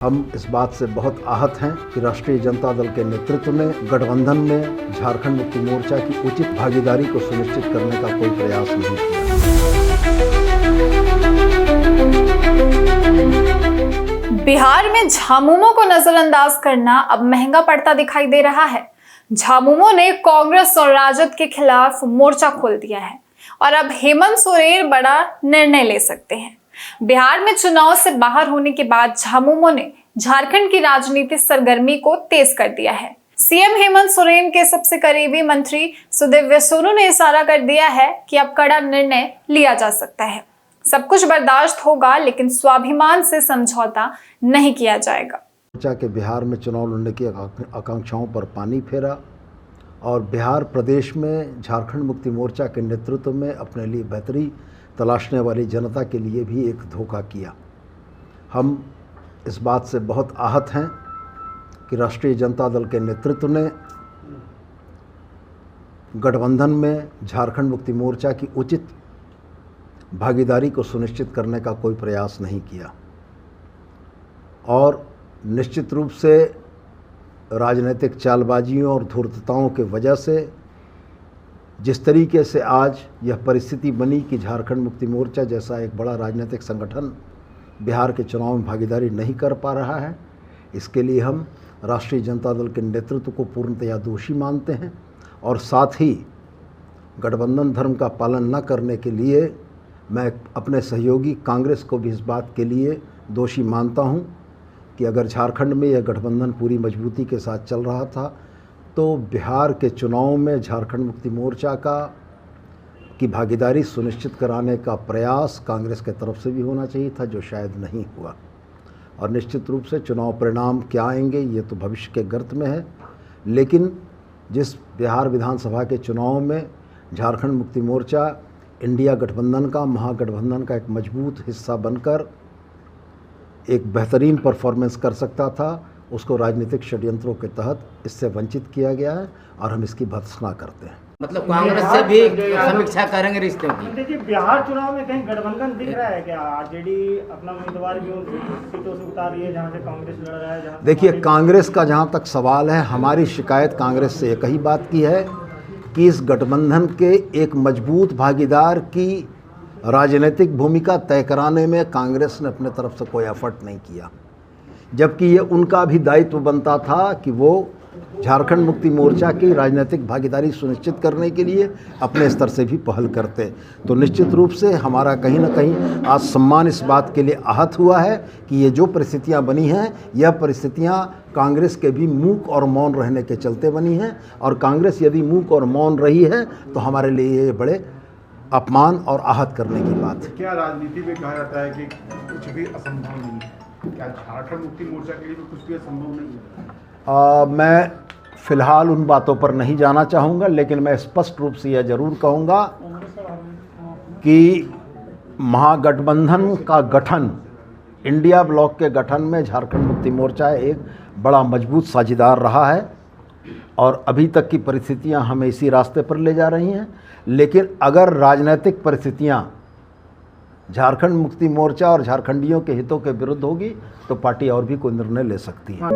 हम इस बात से बहुत आहत हैं कि राष्ट्रीय जनता दल के नेतृत्व में गठबंधन में झारखंड मुक्ति मोर्चा की उचित भागीदारी को सुनिश्चित करने का कोई प्रयास नहीं किया। बिहार में झामुमो को नजरअंदाज करना अब महंगा पड़ता दिखाई दे रहा है। झामुमो ने कांग्रेस और राजद के खिलाफ मोर्चा खोल दिया है और अब हेमंत सोरेन बड़ा निर्णय ले सकते हैं। बिहार में चुनाव से बाहर होने के बाद झामुमो ने झारखंड की राजनीतिक सरगर्मी को तेज कर दिया है। सीएम हेमंत सोरेन के सबसे करीबी मंत्री सुदेव्य सोनू ने इशारा कर दिया है कि अब कड़ा निर्णय लिया जा सकता है। सब कुछ बर्दाश्त होगा, लेकिन स्वाभिमान से समझौता नहीं किया जाएगा। मोर्चा के बिहार में चुनाव लड़ने की आकांक्षाओं पर पानी फेरा और बिहार प्रदेश में झारखंड मुक्ति मोर्चा के नेतृत्व में अपने लिए बेहतरी तलाशने वाली जनता के लिए भी एक धोखा किया। हम इस बात से बहुत आहत हैं कि राष्ट्रीय जनता दल के नेतृत्व ने गठबंधन में झारखंड मुक्ति मोर्चा की उचित भागीदारी को सुनिश्चित करने का कोई प्रयास नहीं किया और निश्चित रूप से राजनीतिक चालबाजियों और धूर्तताओं की वजह से जिस तरीके से आज यह परिस्थिति बनी कि झारखंड मुक्ति मोर्चा जैसा एक बड़ा राजनीतिक संगठन बिहार के चुनाव में भागीदारी नहीं कर पा रहा है, इसके लिए हम राष्ट्रीय जनता दल के नेतृत्व को पूर्णतया दोषी मानते हैं और साथ ही गठबंधन धर्म का पालन न करने के लिए मैं अपने सहयोगी कांग्रेस को भी इस बात के लिए दोषी मानता हूं कि अगर झारखंड में यह गठबंधन पूरी मजबूती के साथ चल रहा था तो बिहार के चुनाव में झारखंड मुक्ति मोर्चा की भागीदारी सुनिश्चित कराने का प्रयास कांग्रेस के तरफ से भी होना चाहिए था, जो शायद नहीं हुआ। और निश्चित रूप से चुनाव परिणाम क्या आएंगे ये तो भविष्य के गर्त में है, लेकिन जिस बिहार विधानसभा के चुनाव में झारखंड मुक्ति मोर्चा इंडिया गठबंधन का, महागठबंधन का एक मजबूत हिस्सा बनकर एक बेहतरीन परफॉर्मेंस कर सकता था, उसको राजनीतिक षड्यंत्रों के तहत इससे वंचित किया गया है और हम इसकी भर्त्सना करते हैं। मतलब कांग्रेस से भी समीक्षा करेंगे रिश्तों की। देखिए, बिहार चुनाव में कहीं गठबंधन दिख रहा है क्या? आरजेडी अपना उम्मीदवार भी उन सीटों से उतार रही है जहां से कांग्रेस लड़ रहा है। देखिए, कांग्रेस का जहां तक सवाल है, हमारी शिकायत कांग्रेस से एक ही बात की है कि इस गठबंधन के एक मजबूत भागीदार की राजनीतिक भूमिका तय कराने में कांग्रेस ने अपने तरफ से कोई एफर्ट नहीं किया, जबकि ये उनका भी दायित्व बनता था कि वो झारखंड मुक्ति मोर्चा की राजनीतिक भागीदारी सुनिश्चित करने के लिए अपने स्तर से भी पहल करते। तो निश्चित रूप से हमारा कहीं ना कहीं आज सम्मान इस बात के लिए आहत हुआ है कि ये जो परिस्थितियां बनी हैं, यह परिस्थितियां कांग्रेस के भी मूक और मौन रहने के चलते बनी हैं और कांग्रेस यदि मूक और मौन रही है तो हमारे लिए ये बड़े अपमान और आहत करने की बात है। क्या राजनीति में कहा जाता है कि कुछ भी असंभव नहीं है? क्या झारखंड मुक्ति मोर्चा के लिए भी कुछ भी असंभव नहीं है? मैं फिलहाल उन बातों पर नहीं जाना चाहूँगा, लेकिन मैं स्पष्ट रूप से यह जरूर कहूँगा कि महागठबंधन का गठन, इंडिया ब्लॉक के गठन में झारखंड मुक्ति मोर्चा एक बड़ा मजबूत साझीदार रहा है और अभी तक की परिस्थितियां हमें इसी रास्ते पर ले जा रही हैं। लेकिन अगर राजनीतिक परिस्थितियां झारखंड मुक्ति मोर्चा और झारखंडियों के हितों के विरुद्ध होगी तो पार्टी और भी कोई निर्णय ले सकती है।